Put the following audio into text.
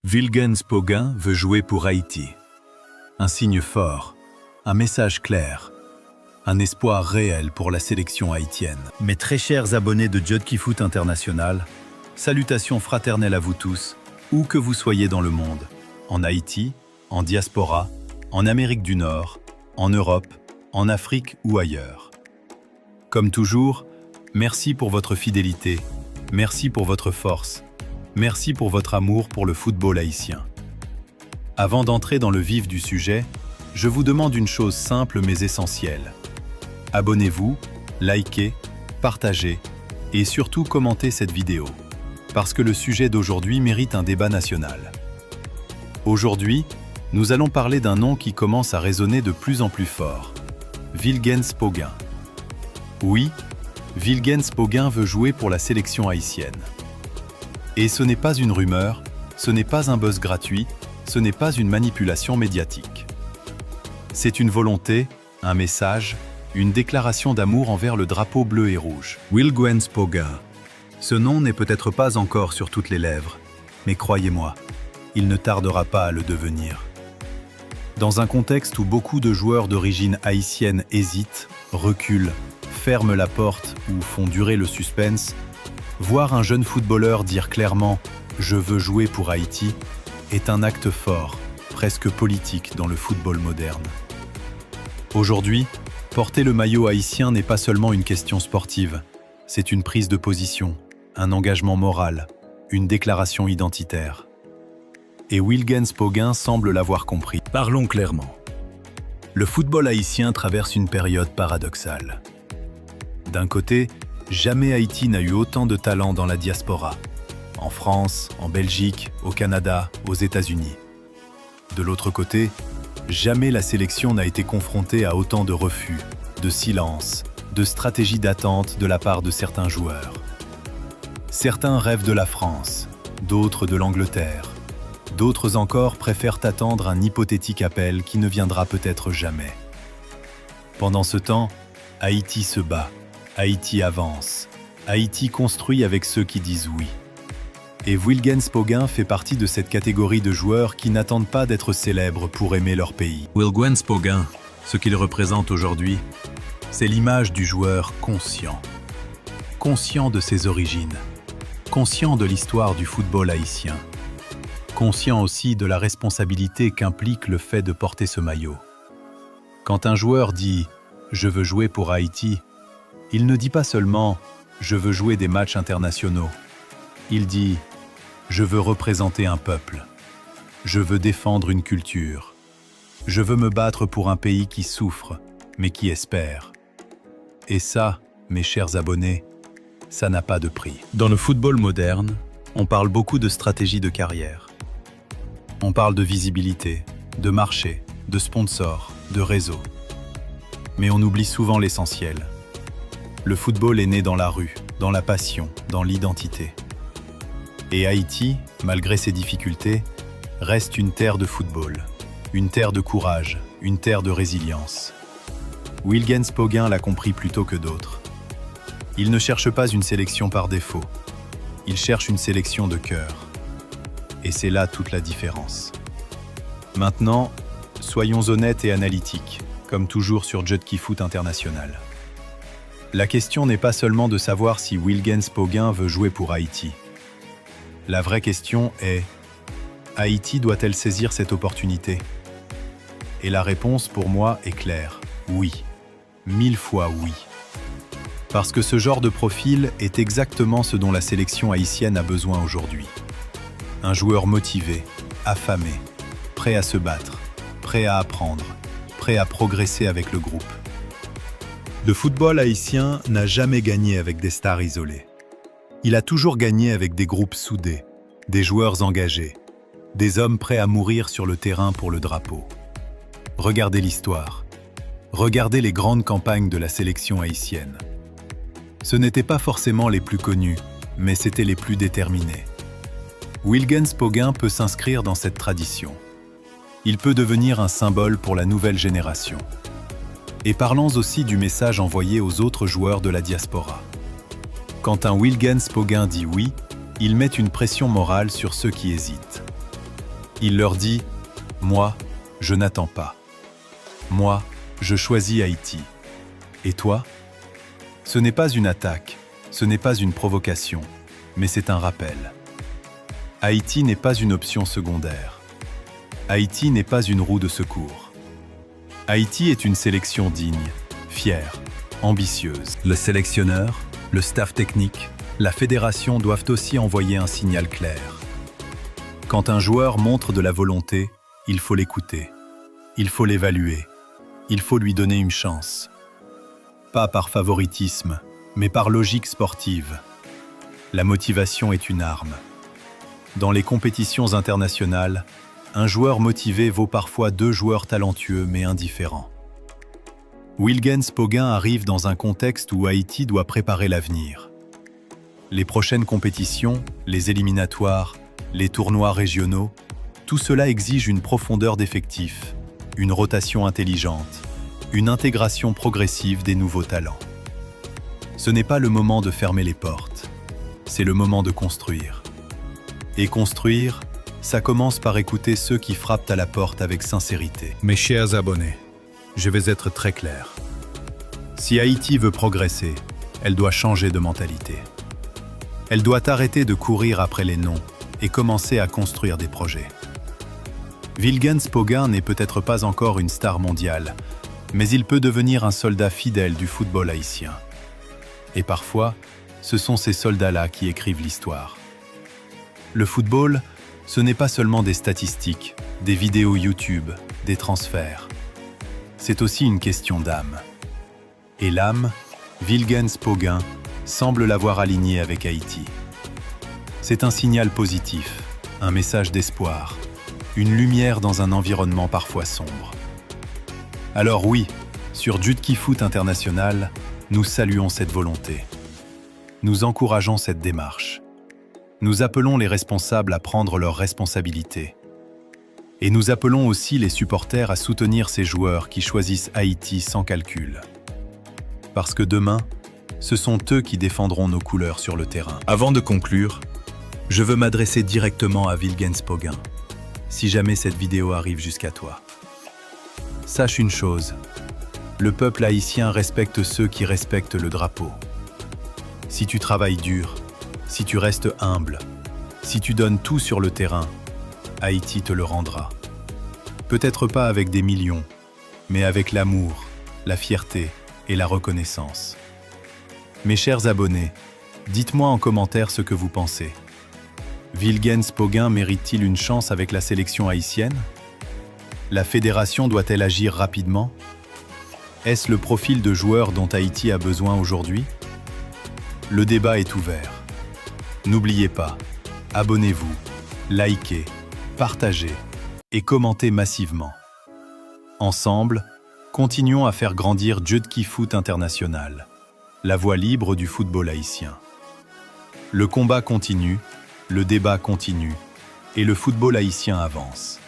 Wilgens Poguin veut jouer pour Haïti. Un signe fort, un message clair, un espoir réel pour la sélection haïtienne. Mes très chers abonnés de Judkey Foot International, salutations fraternelles à vous tous, où que vous soyez dans le monde, en Haïti, en diaspora, en Amérique du Nord, en Europe, en Afrique ou ailleurs. Comme toujours, merci pour votre fidélité, merci pour votre force, merci pour votre amour pour le football haïtien. Avant d'entrer dans le vif du sujet, je vous demande une chose simple mais essentielle. Abonnez-vous, likez, partagez et surtout commentez cette vidéo, parce que le sujet d'aujourd'hui mérite un débat national. Aujourd'hui, nous allons parler d'un nom qui commence à résonner de plus en plus fort. Wilgens Poguin. Oui, Wilgens Poguin veut jouer pour la sélection haïtienne. Et ce n'est pas une rumeur, ce n'est pas un buzz gratuit, ce n'est pas une manipulation médiatique. C'est une volonté, un message, une déclaration d'amour envers le drapeau bleu et rouge. Wilgens Poguin. Ce nom n'est peut-être pas encore sur toutes les lèvres, mais croyez-moi, il ne tardera pas à le devenir. Dans un contexte où beaucoup de joueurs d'origine haïtienne hésitent, reculent, ferment la porte ou font durer le suspense, voir un jeune footballeur dire clairement « Je veux jouer pour Haïti » est un acte fort, presque politique dans le football moderne. Aujourd'hui, porter le maillot haïtien n'est pas seulement une question sportive, c'est une prise de position, un engagement moral, une déclaration identitaire. Et Wilgens Poguin semble l'avoir compris. Parlons clairement. Le football haïtien traverse une période paradoxale. D'un côté, jamais Haïti n'a eu autant de talent dans la diaspora. En France, en Belgique, au Canada, aux États-Unis. De l'autre côté, jamais la sélection n'a été confrontée à autant de refus, de silence, de stratégies d'attente de la part de certains joueurs. Certains rêvent de la France, d'autres de l'Angleterre. D'autres encore préfèrent attendre un hypothétique appel qui ne viendra peut-être jamais. Pendant ce temps, Haïti se bat. Haïti avance. Haïti construit avec ceux qui disent oui. Et Wilgens Poguin fait partie de cette catégorie de joueurs qui n'attendent pas d'être célèbres pour aimer leur pays. Wilgens Poguin, ce qu'il représente aujourd'hui, c'est l'image du joueur conscient. Conscient de ses origines. Conscient de l'histoire du football haïtien. Conscient aussi de la responsabilité qu'implique le fait de porter ce maillot. Quand un joueur dit « Je veux jouer pour Haïti », il ne dit pas seulement « Je veux jouer des matchs internationaux ». Il dit « Je veux représenter un peuple. Je veux défendre une culture. Je veux me battre pour un pays qui souffre, mais qui espère. » Et ça, mes chers abonnés, ça n'a pas de prix. Dans le football moderne, on parle beaucoup de stratégie de carrière. On parle de visibilité, de marché, de sponsors, de réseau. Mais on oublie souvent l'essentiel. Le football est né dans la rue, dans la passion, dans l'identité. Et Haïti, malgré ses difficultés, reste une terre de football, une terre de courage, une terre de résilience. Wilgens Poguin l'a compris plus tôt que d'autres. Il ne cherche pas une sélection par défaut, il cherche une sélection de cœur. Et c'est là toute la différence. Maintenant, soyons honnêtes et analytiques, comme toujours sur Judkey Foot International. La question n'est pas seulement de savoir si Wilgens Poguin veut jouer pour Haïti. La vraie question est « Haïti doit-elle saisir cette opportunité ?» Et la réponse pour moi est claire, oui. 1000 fois oui. Parce que ce genre de profil est exactement ce dont la sélection haïtienne a besoin aujourd'hui. Un joueur motivé, affamé, prêt à se battre, prêt à apprendre, prêt à progresser avec le groupe. Le football haïtien n'a jamais gagné avec des stars isolées. Il a toujours gagné avec des groupes soudés, des joueurs engagés, des hommes prêts à mourir sur le terrain pour le drapeau. Regardez l'histoire. Regardez les grandes campagnes de la sélection haïtienne. Ce n'étaient pas forcément les plus connus, mais c'étaient les plus déterminés. Wilgens Poguin peut s'inscrire dans cette tradition. Il peut devenir un symbole pour la nouvelle génération. Et parlons aussi du message envoyé aux autres joueurs de la diaspora. Quand un Wilgens Poguin dit oui, il met une pression morale sur ceux qui hésitent. Il leur dit « Moi, je n'attends pas. Moi, je choisis Haïti. Et toi ?» Ce n'est pas une attaque, ce n'est pas une provocation, mais c'est un rappel. Haïti n'est pas une option secondaire. Haïti n'est pas une roue de secours. Haïti est une sélection digne, fière, ambitieuse. Le sélectionneur, le staff technique, la fédération doivent aussi envoyer un signal clair. Quand un joueur montre de la volonté, il faut l'écouter. Il faut l'évaluer. Il faut lui donner une chance. Pas par favoritisme, mais par logique sportive. La motivation est une arme. Dans les compétitions internationales, un joueur motivé vaut parfois 2 joueurs talentueux mais indifférents. Wilgens Poguin arrive dans un contexte où Haïti doit préparer l'avenir. Les prochaines compétitions, les éliminatoires, les tournois régionaux, tout cela exige une profondeur d'effectifs, une rotation intelligente, une intégration progressive des nouveaux talents. Ce n'est pas le moment de fermer les portes, c'est le moment de construire. Et construire, ça commence par écouter ceux qui frappent à la porte avec sincérité. Mes chers abonnés, je vais être très clair. Si Haïti veut progresser, elle doit changer de mentalité. Elle doit arrêter de courir après les noms et commencer à construire des projets. Wilgens Poguin n'est peut-être pas encore une star mondiale, mais il peut devenir un soldat fidèle du football haïtien. Et parfois, ce sont ces soldats-là qui écrivent l'histoire. Le football, ce n'est pas seulement des statistiques, des vidéos YouTube, des transferts. C'est aussi une question d'âme. Et l'âme, Wilgens Poguin semble l'avoir alignée avec Haïti. C'est un signal positif, un message d'espoir, une lumière dans un environnement parfois sombre. Alors oui, sur Judki Foot International, nous saluons cette volonté. Nous encourageons cette démarche. Nous appelons les responsables à prendre leurs responsabilités. Et nous appelons aussi les supporters à soutenir ces joueurs qui choisissent Haïti sans calcul. Parce que demain, ce sont eux qui défendront nos couleurs sur le terrain. Avant de conclure, je veux m'adresser directement à Wilgens Poguin, si jamais cette vidéo arrive jusqu'à toi. Sache une chose, le peuple haïtien respecte ceux qui respectent le drapeau. Si tu travailles dur, si tu restes humble, si tu donnes tout sur le terrain, Haïti te le rendra. Peut-être pas avec des millions, mais avec l'amour, la fierté et la reconnaissance. Mes chers abonnés, dites-moi en commentaire ce que vous pensez. Wilgens Poguin mérite-t-il une chance avec la sélection haïtienne? La fédération doit-elle agir rapidement? Est-ce le profil de joueur dont Haïti a besoin aujourd'hui? Le débat est ouvert. N'oubliez pas, abonnez-vous, likez, partagez et commentez massivement. Ensemble, continuons à faire grandir Judki Foot International, la voie libre du football haïtien. Le combat continue, le débat continue et le football haïtien avance.